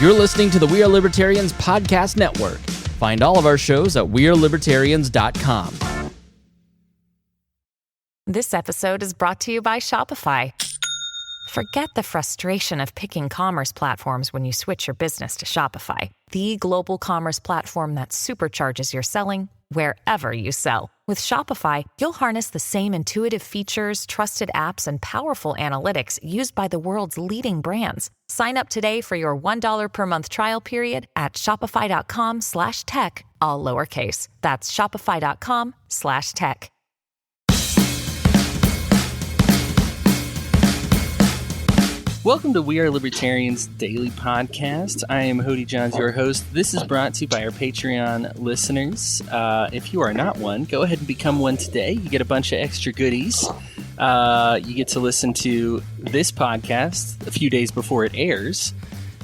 You're listening to the We Are Libertarians podcast network. Find all of our shows at wearelibertarians.com. This episode is brought to you by Shopify. Forget the frustration of picking commerce platforms when you switch your business to Shopify, the global commerce platform that supercharges your selling wherever you sell. With Shopify, you'll harness the same intuitive features, trusted apps, and powerful analytics used by the world's leading brands. Sign up today for your $1 per month trial period at shopify.com/tech, all lowercase. That's shopify.com/tech. Welcome to We Are Libertarians Daily Podcast. I am Hodey Johns, your host. This is brought to you by our Patreon listeners. If you are not one, go ahead and become one today. You get a bunch of extra goodies. You get to listen to this podcast a few days before it airs,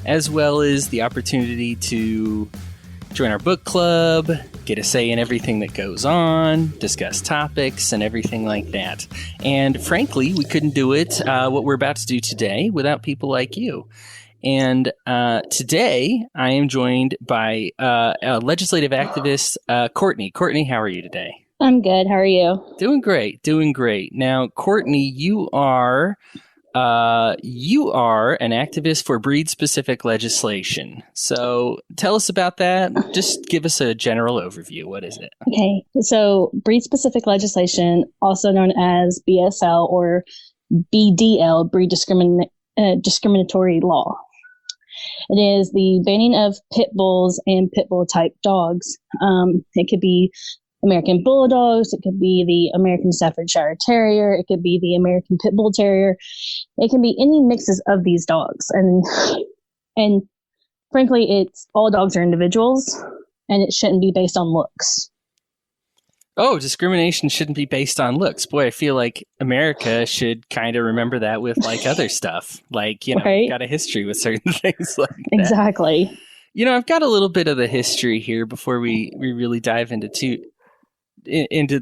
as well as the opportunity to join our book club, get a say in everything that goes on, discuss topics, and everything like that. And frankly, we couldn't do it, what we're about to do today, without people like you. And today, I am joined by a legislative activist, Courtney. Courtney, how are you today? I'm good. How are you? Doing great. Now, Courtney, you are an activist for breed-specific legislation. So tell us about that. Just give us a general overview. What is it? Okay. So breed-specific legislation, also known as BSL or BDL, breed discriminatory law. It is the banning of pit bulls and pit bull type dogs. It could be American Bulldogs, it could be the American Staffordshire Terrier, it could be the American Pit Bull Terrier. It can be any mixes of these dogs. And frankly, it's all dogs are individuals, and it shouldn't be based on looks. Oh, discrimination shouldn't be based on looks. Boy, I feel like America should kind of remember that with like other stuff. Like, right? Got a history with certain things like that. Exactly. I've got a little bit of the history here before we really dive into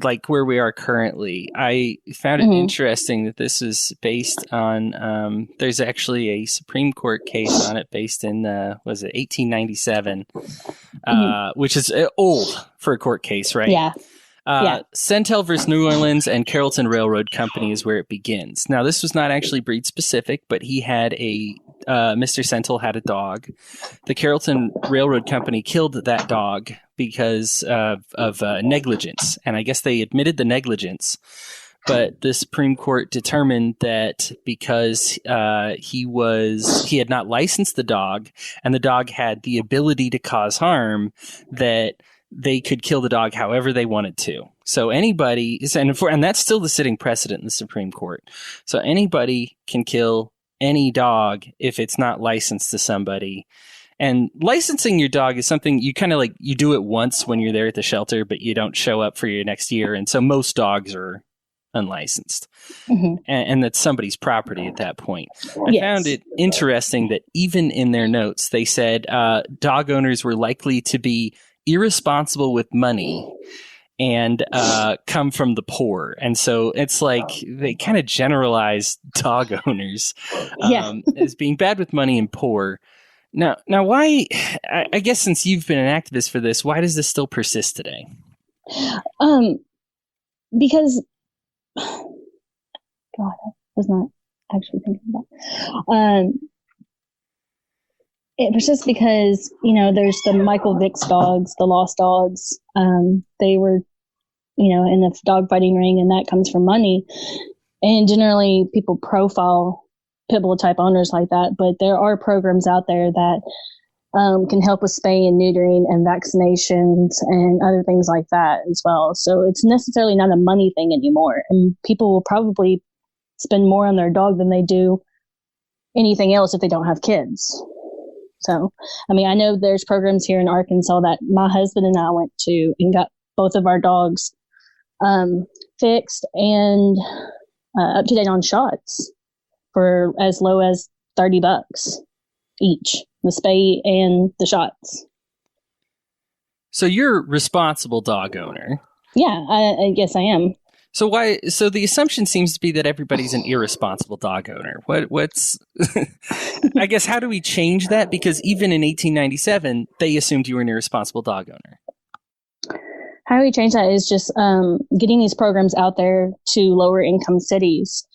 like where we are currently. I found it interesting that this is based on, there's actually a Supreme Court case on it based in, 1897, which is old for a court case, right? Yeah. Centel versus New Orleans and Carrollton Railroad Company is where it begins. Now, this was not actually breed specific, but he had Mr. Centel had a dog. The Carrollton Railroad Company killed that dog because of negligence. And I guess they admitted the negligence. But the Supreme Court determined that because he had not licensed the dog and the dog had the ability to cause harm, that they could kill the dog however they wanted to. So anybody, and that's still the sitting precedent in the Supreme Court. So anybody can kill any dog if it's not licensed to somebody. And licensing your dog is something you kind of like, you do it once when you're there at the shelter, but you don't show up for your next year. And so most dogs are unlicensed. And that's somebody's property at that point. I found it interesting that even in their notes, they said dog owners were likely to be irresponsible with money and come from the poor. And so it's like they kind of generalize dog owners as being bad with money and poor. Now, why, I guess since you've been an activist for this, why does this still persist today? Because, God, I was not actually thinking about it persists because, there's the Michael Vick's dogs, the lost dogs. They were, in the dog fighting ring, and that comes from money. And generally people profile pit bull type owners like that, but there are programs out there that can help with spay and neutering and vaccinations and other things like that as well. So it's necessarily not a money thing anymore. And people will probably spend more on their dog than they do anything else if they don't have kids. So, I know there's programs here in Arkansas that my husband and I went to and got both of our dogs fixed and up to date on shots for as low as $30 each, the spay and the shots. So you're a responsible dog owner. Yeah, I guess I am. So the assumption seems to be that everybody's an irresponsible dog owner. What's I guess, how do we change that? Because even in 1897, they assumed you were an irresponsible dog owner. How do we change that is just getting these programs out there to lower income cities.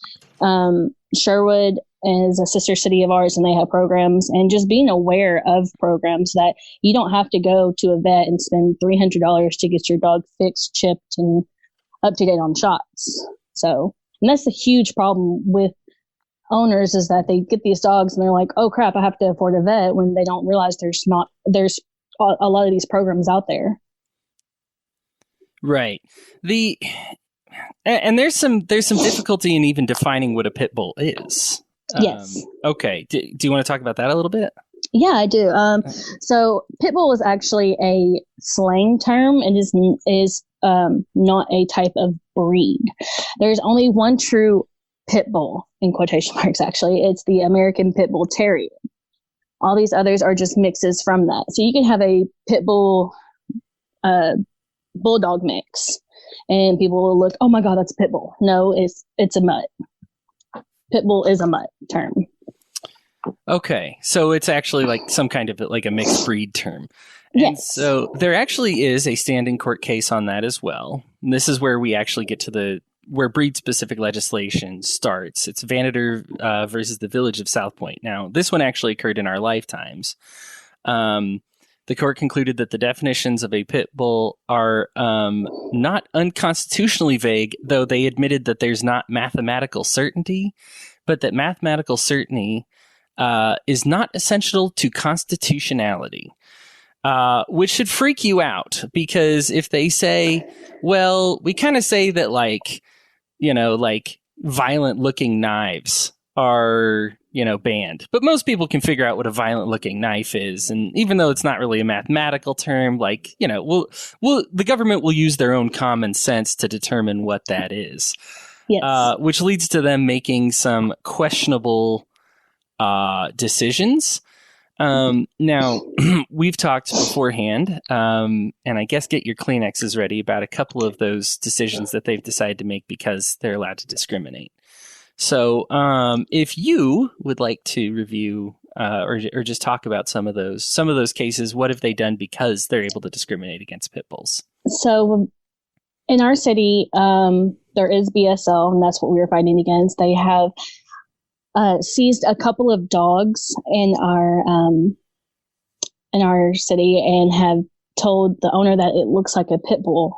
Sherwood is a sister city of ours, and they have programs, and just being aware of programs that you don't have to go to a vet and spend $300 to get your dog fixed, chipped, and up to date on shots. So, and that's the huge problem with owners, is that they get these dogs and they're like, oh crap, I have to afford a vet, when they don't realize there's a lot of these programs out there. Right. And there's some difficulty in even defining what a pit bull is. Yes. Okay. Do you want to talk about that a little bit? Yeah, I do. So pit bull is actually a slang term. It is not a type of breed. There's only one true pit bull, in quotation marks, actually. It's the American Pit Bull Terrier. All these others are just mixes from that. So you can have a pit bull bulldog mix, and people will look, oh my God, that's a pit bull. No, it's a mutt. Pit bull is a mutt term. Okay, so it's actually like some kind of like a mixed breed term. And yes. So there actually is a standing court case on that as well. And this is where we actually get to where breed-specific legislation starts. It's Vaniter versus the Village of South Point. Now, this one actually occurred in our lifetimes. The court concluded that the definitions of a pit bull are not unconstitutionally vague, though they admitted that there's not mathematical certainty, but that mathematical certainty is not essential to constitutionality, which should freak you out, because if they say, well, we kind of say that like violent looking knives are, banned, but most people can figure out what a violent looking knife is. And even though it's not really a mathematical term, the government will use their own common sense to determine what that is. Yes. Which leads to them making some questionable decisions. Now, we've talked beforehand, and I guess get your Kleenexes ready, about a couple of those decisions that they've decided to make because they're allowed to discriminate. So if you would like to review or just talk about some of those cases, what have they done because they're able to discriminate against pit bulls? So in our city, there is BSL, and that's what we were fighting against. They have seized a couple of dogs in our city and have told the owner that it looks like a pit bull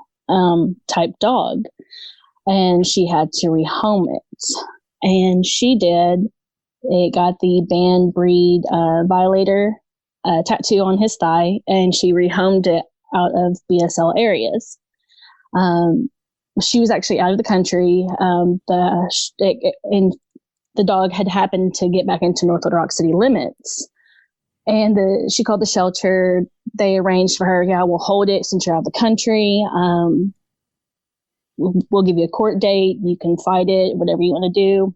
type dog, and she had to rehome it. And she did. It got the banned breed violator tattoo on his thigh, and she rehomed it out of BSL areas. She was actually out of the country. The dog had happened to get back into North Little Rock city limits, and she called the shelter. They arranged for her, we'll hold it since you're out of the country. We'll give you a court date. You can fight it, whatever you want to do.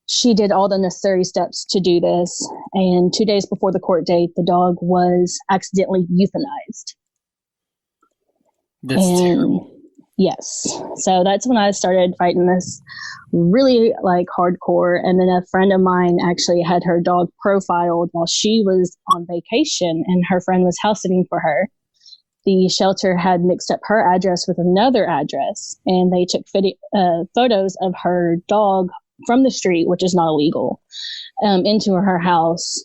She did all the necessary steps to do this. And 2 days before the court date, the dog was accidentally euthanized. That's terrible. Yes. So that's when I started fighting this really hardcore. And then a friend of mine actually had her dog profiled while she was on vacation, and her friend was house sitting for her. The shelter had mixed up her address with another address, and they took photos of her dog from the street, which is not illegal, into her house,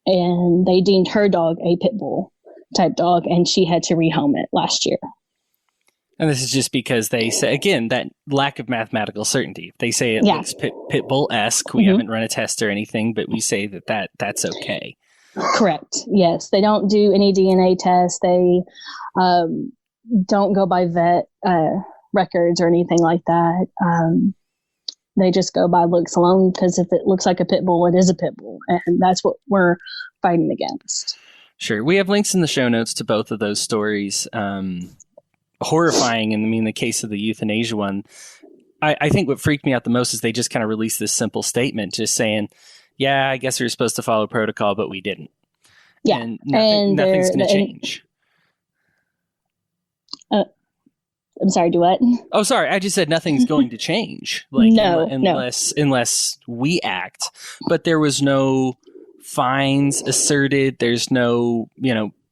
and they deemed her dog a pit bull type dog, and she had to rehome it last year. And this is just because they say, again, that lack of mathematical certainty. If they say it looks pit bull-esque, we haven't run a test or anything, but we say that's okay. Correct. Yes. They don't do any DNA tests. They don't go by vet records or anything like that. They just go by looks alone, because if it looks like a pit bull, it is a pit bull. And that's what we're fighting against. Sure. We have links in the show notes to both of those stories. Horrifying. And I mean, the case of the euthanasia one, I think what freaked me out the most is they just kind of released this simple statement just saying, yeah, I guess we were supposed to follow protocol, but we didn't. Yeah. And nothing's going to change. I'm sorry, do what? Oh, sorry. I just said nothing's going to change. No. Unless we act. But there was no fines asserted. There's no,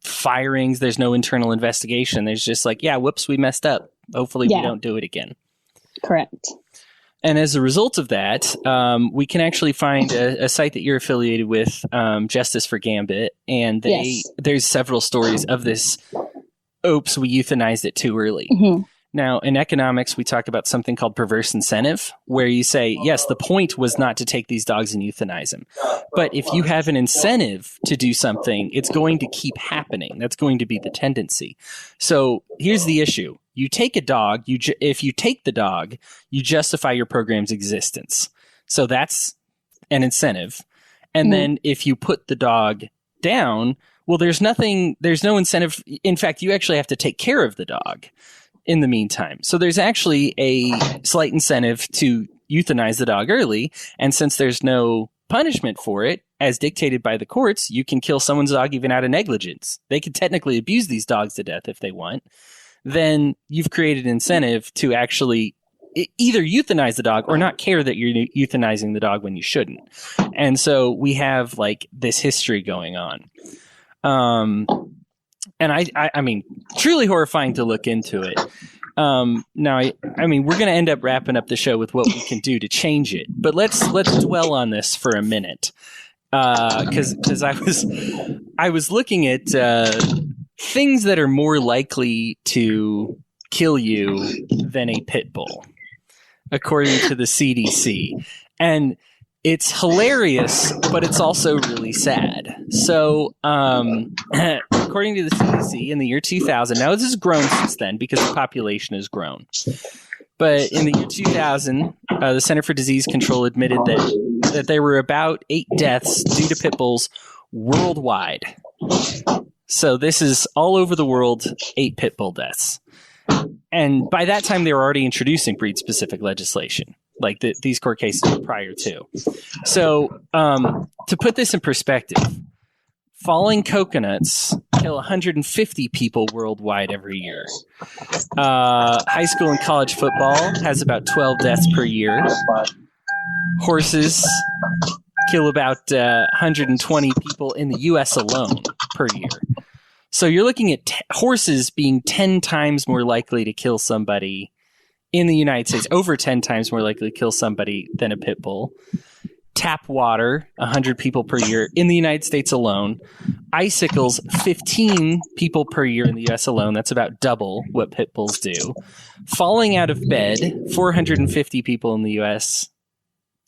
firings. There's no internal investigation. There's just like, yeah, whoops, we messed up. Hopefully we don't do it again. Correct. And as a result of that, we can actually find a site that you're affiliated with, Justice for Gambit, and there's several stories of this. Oops, we euthanized it too early. Mm-hmm. Now, in economics, we talk about something called perverse incentive, where you say, yes, the point was not to take these dogs and euthanize them. But if you have an incentive to do something, it's going to keep happening. That's going to be the tendency. So here's the issue. You take a dog, if you take the dog, you justify your program's existence. So that's an incentive. And then if you put the dog down, well, there's no incentive. In fact, you actually have to take care of the dog in the meantime. So there's actually a slight incentive to euthanize the dog early. And since there's no punishment for it, as dictated by the courts, you can kill someone's dog even out of negligence. They could technically abuse these dogs to death if they want. Then you've created an incentive to actually either euthanize the dog or not care that you're euthanizing the dog when you shouldn't. And so we have like this history going on. And I mean, truly horrifying to look into it. Now, I mean, we're going to end up wrapping up the show with what we can do to change it, but let's dwell on this for a minute. Cause I was looking at, things that are more likely to kill you than a pit bull, according to the CDC. And it's hilarious, but it's also really sad. So, according to the CDC, in the year 2000, now this has grown since then because the population has grown. But in the year 2000, the Center for Disease Control admitted that there were about 8 deaths due to pit bulls worldwide. So this is all over the world, 8 pit bull deaths. And by that time, they were already introducing breed-specific legislation, like these court cases were prior to. So to put this in perspective, falling coconuts kill 150 people worldwide every year. High school and college football has about 12 deaths per year. Horses kill about 120 people in the U.S. alone per year. So you're looking at horses being 10 times more likely to kill somebody in the United States, over 10 times more likely to kill somebody than a pit bull. Tap water, 100 people per year in the United States alone. Icicles, 15 people per year in the U.S. alone. That's about double what pit bulls do. Falling out of bed, 450 people in the U.S.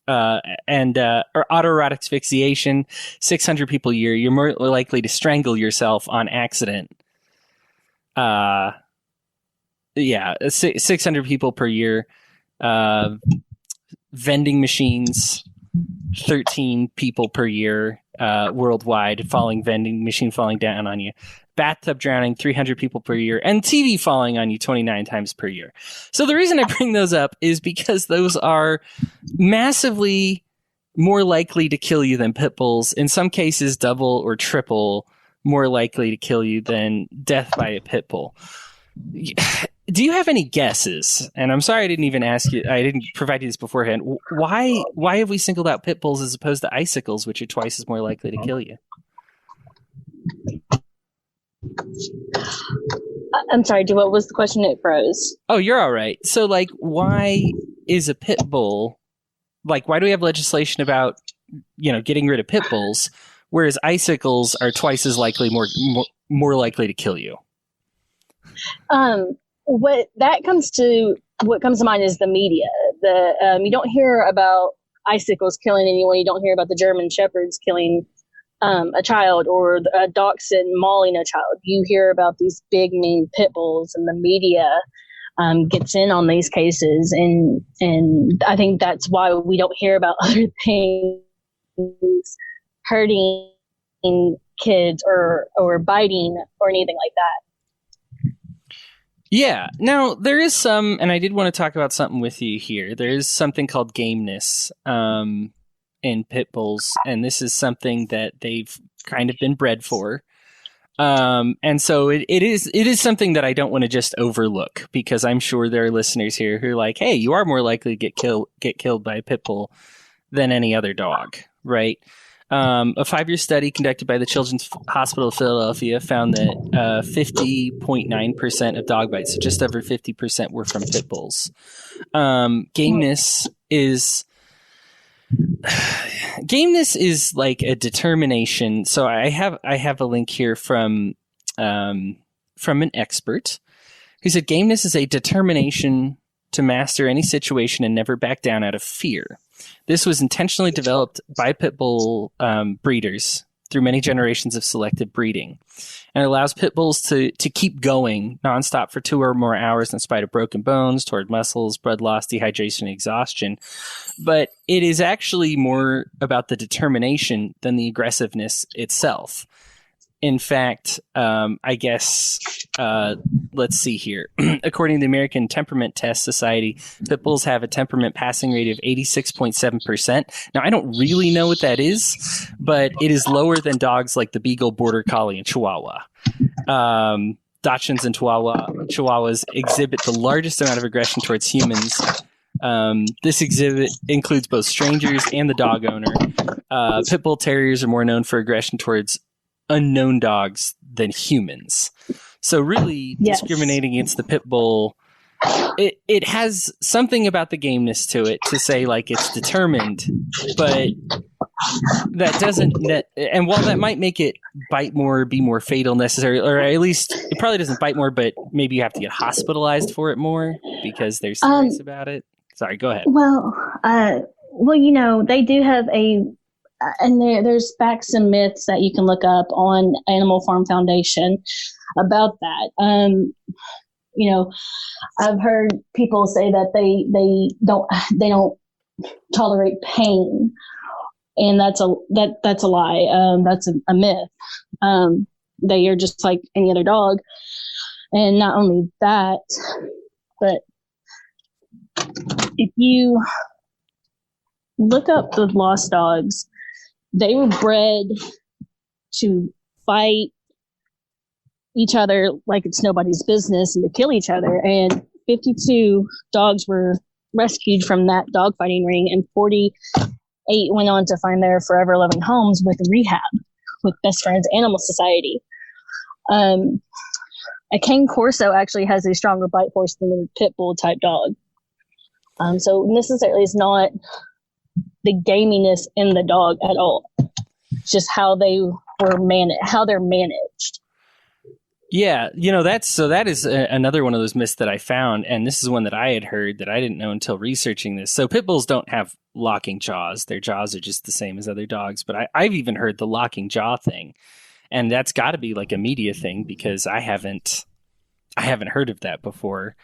Or autoerotic asphyxiation, 600 people a year. You're more likely to strangle yourself on accident. 600 people per year. Vending machines, 13 people per year worldwide. Vending machine falling down on you. Bathtub drowning, 300 people per year, and TV falling on you 29 times per year. So the reason I bring those up is because those are massively more likely to kill you than pit bulls. In some cases, double or triple more likely to kill you than death by a pit bull. Do you have any guesses? And I'm sorry I didn't even ask you. I didn't provide you this beforehand. Why have we singled out pit bulls as opposed to icicles, which are twice as more likely to kill you? I'm sorry, what was the question? It froze. Oh, you're all right. So, why is a pit bull, why do we have legislation about, getting rid of pit bulls, whereas icicles are twice as likely, more likely to kill you? What comes to mind is the media. You don't hear about icicles killing anyone. You don't hear about the German shepherds killing a child, or a dachshund mauling a child. You hear about these big mean pit bulls, and the media gets in on these cases, and I think that's why we don't hear about other things hurting kids or biting or anything like that. Yeah. Now, there is some, and I did want to talk about something with you here. There is something called gameness in pit bulls, and this is something that they've kind of been bred for. And so it is something that I don't want to just overlook, because I'm sure there are listeners here who are like, hey, you are more likely to get killed by a pit bull than any other dog, right? A 5-year study conducted by the Children's Hospital of Philadelphia found that 50.9% of dog bites, so just over 50%, were from pit bulls. Gameness is like a determination. So I have a link here from an expert who said gameness is a determination to master any situation and never back down out of fear. This was intentionally developed by pit bull breeders through many generations of selective breeding, and it allows pit bulls to keep going nonstop for 2 or more hours in spite of broken bones, torn muscles, blood loss, dehydration, and exhaustion. But it is actually more about the determination than the aggressiveness itself. In fact, I guess, let's see here. According to the American Temperament Test Society, pit bulls have a temperament passing rate of 86.7%. Now, I don't really know what that is, but it is lower than dogs like the Beagle, Border Collie, and Chihuahua. Dachshunds and Chihuahuas exhibit the largest amount of aggression towards humans. This exhibit includes both strangers and the dog owner. Pit bull terriers are more known for aggression towards unknown dogs than humans. So really, discriminating against the pit bull, it has something about the gameness to it to say like it's determined, but that doesn't. And while that might make it bite more, be more fatal necessary, or at least it probably doesn't bite more, but maybe you have to get hospitalized for it more because they're serious about it. Sorry, go ahead. Well, you know, they do have and there's facts and myths that you can look up on Animal Farm Foundation about that. You know, I've heard people say that they don't tolerate pain, and that's a lie. That's a myth. They are just like any other dog, and not only that, but if you look up the lost dogs, they were bred to fight each other like it's nobody's business and to kill each other. And 52 dogs were rescued from that dogfighting ring, and 48 went on to find their forever loving homes with rehab with Best Friends Animal Society. A Cane Corso actually has a stronger bite force than a pit bull type dog. So necessarily it's not the gaminess in the dog at all. It's just how they were how they're managed. Yeah, you know, that is another one of those myths that I found, and this is one that I had heard that I didn't know until researching this. So pit bulls don't have locking jaws. Their jaws are just the same as other dogs, but I've even heard the locking jaw thing, and that's got to be like a media thing because I haven't heard of that before.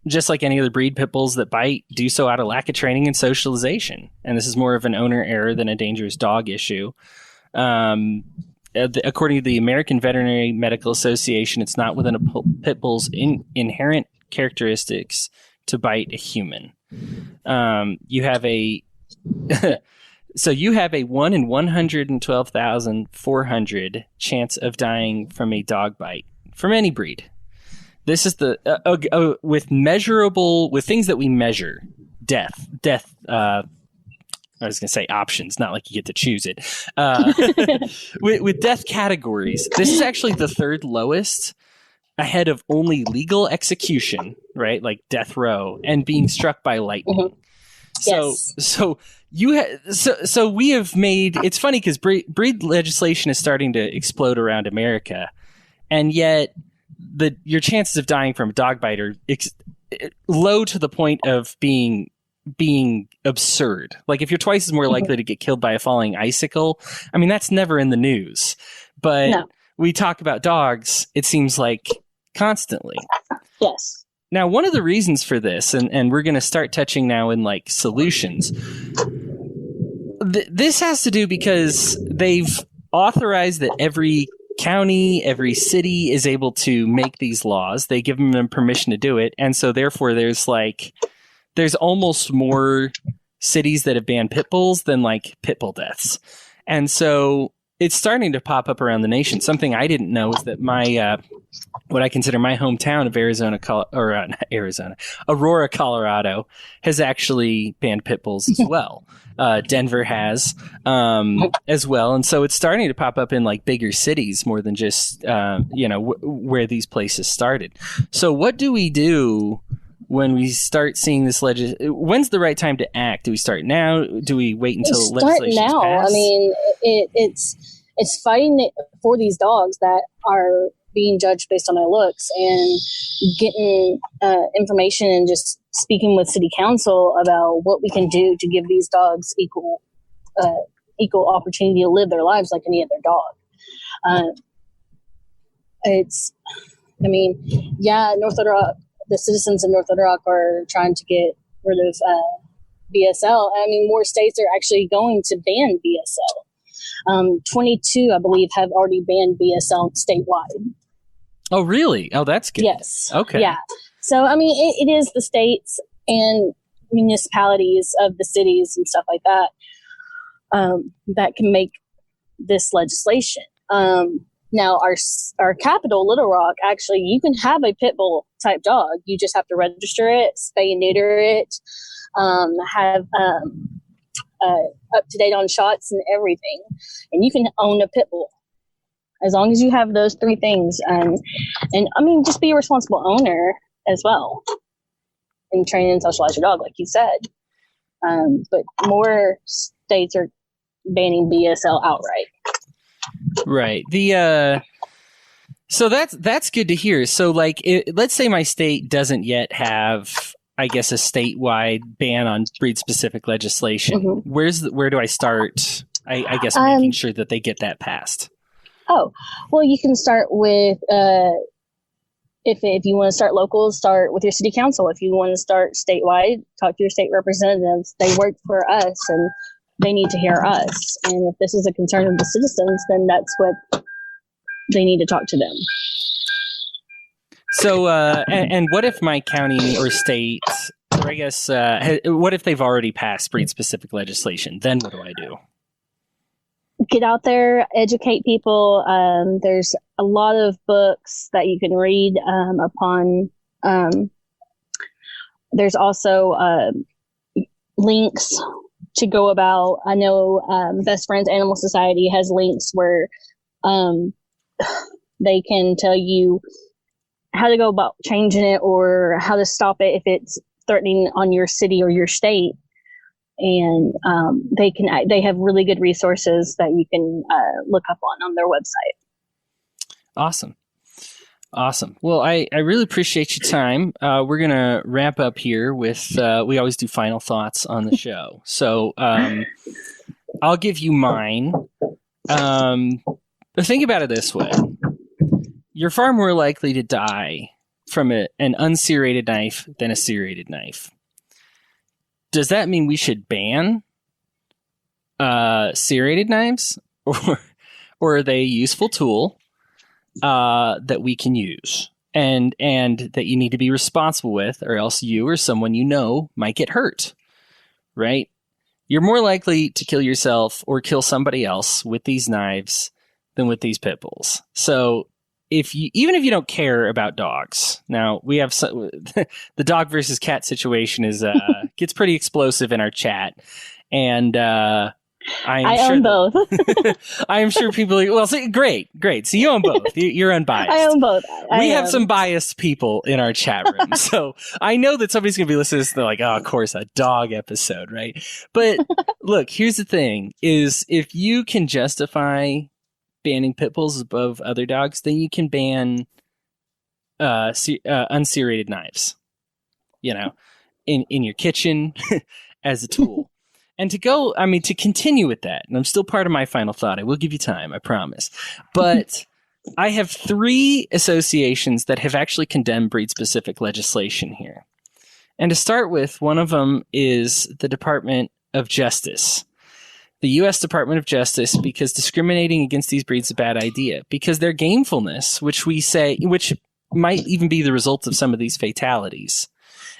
Just like any other breed, pit bulls that bite do so out of lack of training and socialization. And this is more of an owner error than a dangerous dog issue. According to the American Veterinary Medical Association, it's not within a pit bull's inherent characteristics to bite a human. You have a 1 in 112,400 chance of dying from a dog bite from any breed. This is the with things that we measure, death. I was going to say options, not like you get to choose it. With death categories, this is actually the third lowest, ahead of only legal execution, right? Like death row, and being struck by lightning. Mm-hmm. So we have made. It's funny because breed legislation is starting to explode around America, and yet your chances of dying from a dog bite are low to the point of being absurd. Like if you're twice as more likely to get killed by a falling icicle, I mean, that's never in the news. But we talk about dogs, it seems like constantly. Yes. Now, one of the reasons for this, and we're going to start touching now in like solutions, this has to do because they've authorized that every county, every city is able to make these laws. They give them permission to do it. And so therefore there's almost more cities that have banned pit bulls than like pit bull deaths. And so it's starting to pop up around the nation. Something I didn't know is that my what I consider my hometown of Aurora, Colorado, has actually banned pit bulls as well. Denver has as well, and so it's starting to pop up in like bigger cities more than just where these places started. So what do we do when we start seeing this when's the right time to act? Do we start now? Do we wait until legislation now? Passed? I mean, it's fighting for these dogs that are being judged based on their looks, and getting information and just speaking with city council about what we can do to give these dogs equal opportunity to live their lives like any other dog. North Little Rock, the citizens of North Little Rock are trying to get rid of BSL. I mean, more states are actually going to ban BSL. 22, I believe, have already banned BSL statewide. Oh, really? Oh, that's good. Yes. Okay. Yeah. So, I mean, it is the states and municipalities of the cities and stuff like that that can make this legislation. Now, our capital, Little Rock, actually, you can have a pit bull type dog. You just have to register it, spay and neuter it, have up to date on shots and everything, and you can own a pit bull as long as you have those three things. And I mean, just be a responsible owner as well, and train and socialize your dog, like you said. But more states are banning BSL outright. Right. So that's good to hear. So, like, let's say my state doesn't yet have, I guess, a statewide ban on breed-specific legislation. Mm-hmm. Where do I start? I guess making sure that they get that passed. Oh, well, you can start with if you want to start local, start with your city council. If you want to start statewide, talk to your state representatives. They work for us, and they need to hear us. And if this is a concern of the citizens, then that's what they need to talk to them. So, and what if my county or state, or I guess, what if they've already passed breed-specific legislation? Then what do I do? Get out there, educate people. There's a lot of books that you can read upon. There's also links to go about. I know Best Friends Animal Society has links where they can tell you how to go about changing it or how to stop it if it's threatening on your city or your state. And they have really good resources that you can look up on their website. Awesome. Well, I really appreciate your time. We're going to wrap up here with, we always do final thoughts on the show. So I'll give you mine. But think about it this way. You're far more likely to die from an unserrated knife than a serrated knife. Does that mean we should ban serrated knives, or are they a useful tool that we can use and that you need to be responsible with, or else you or someone you know might get hurt, right? You're more likely to kill yourself or kill somebody else with these knives than with these pit bulls. So even if you don't care about dogs, now we have the dog versus cat situation is gets pretty explosive in our chat, and I own both. I am sure people. Well, great. So you own both. You're unbiased. I own both. We have some biased people in our chat room, so I know that somebody's gonna be listening to this. They're like, "Oh, of course, a dog episode, right?" But look, here's the thing: is if you can justify banning pit bulls above other dogs, then you can ban unserrated knives, in your kitchen as a tool. And to continue with that, and I'm still part of my final thought. I will give you time, I promise. But I have 3 associations that have actually condemned breed-specific legislation here. And to start with, one of them is the Department of Justice. The U.S. Department of Justice, because discriminating against these breeds is a bad idea, because their gamefulness, which might even be the result of some of these fatalities,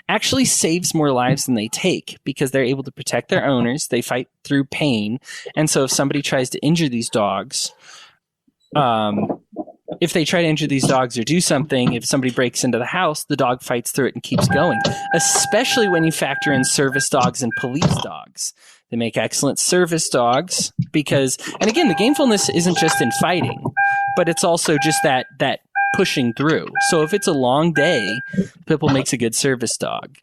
actually saves more lives than they take because they're able to protect their owners. They fight through pain. And so if somebody tries to injure these dogs, if they try to injure these dogs or do something, if somebody breaks into the house, the dog fights through it and keeps going, especially when you factor in service dogs and police dogs. They make excellent service dogs because, and again, the gamefulness isn't just in fighting, but it's also just that pushing through. So if it's a long day, Pipple makes a good service dog.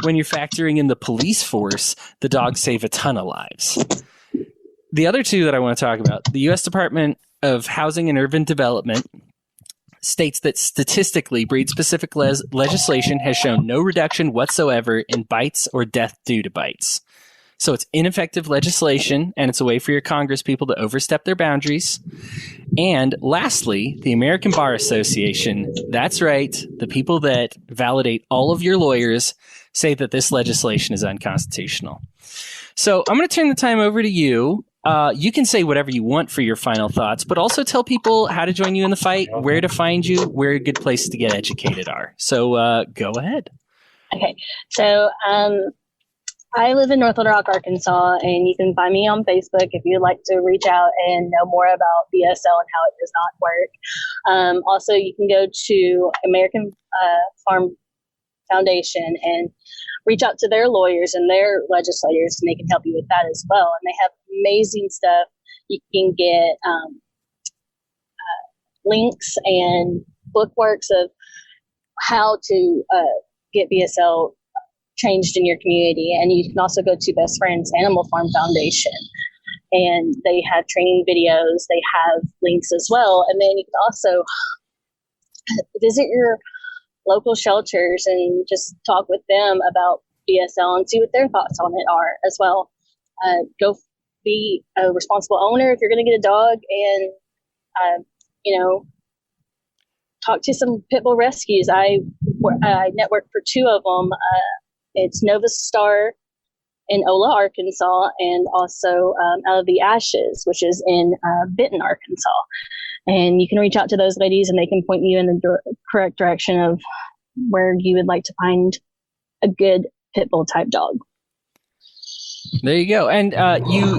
When you're factoring in the police force, the dogs save a ton of lives. The other two that I want to talk about, the U.S. Department of Housing and Urban Development states that statistically, breed-specific legislation has shown no reduction whatsoever in bites or death due to bites. So it's ineffective legislation, and it's a way for your Congress people to overstep their boundaries. And lastly, the American Bar Association, that's right, the people that validate all of your lawyers, say that this legislation is unconstitutional. So I'm going to turn the time over to you. You can say whatever you want for your final thoughts, but also tell people how to join you in the fight, where to find you, where good places to get educated are. So go ahead. Okay, so I live in North Little Rock, Arkansas, and you can find me on Facebook if you'd like to reach out and know more about BSL and how it does not work. Also, you can go to American Farm Foundation and reach out to their lawyers and their legislators, and they can help you with that as well. And they have amazing stuff. You can get links and bookworks of how to get BSL changed in your community. And you can also go to Best Friends Animal Farm Foundation, and they have training videos. They have links as well. And then you can also visit your local shelters and just talk with them about BSL and see what their thoughts on it are as well. Go be a responsible owner if you're going to get a dog, and talk to some pit bull rescues. I networked for two of them. It's Nova Star in Ola, Arkansas, and also Out of the Ashes, which is in Benton, Arkansas. And you can reach out to those ladies, and they can point you in the correct direction of where you would like to find a good pit bull type dog. There you go. And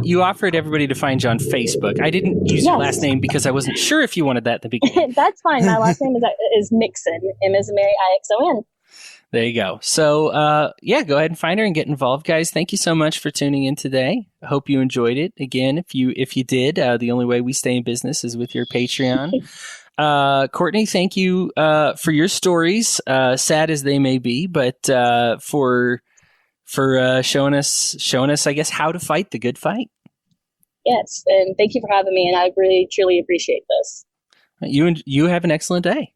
you offered everybody to find you on Facebook. I didn't use your last name because I wasn't sure if you wanted that at the beginning. That's fine. My last name is Mixon, M as in Mary, I-X-O-N. There you go. So, go ahead and find her and get involved, guys. Thank you so much for tuning in today. I hope you enjoyed it. Again, if you did, the only way we stay in business is with your Patreon. Courtney, thank you for your stories, sad as they may be, but for showing us, I guess, how to fight the good fight. Yes, and thank you for having me, and I really, truly appreciate this. You have an excellent day.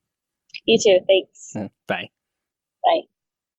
You too. Thanks. Bye. Bye.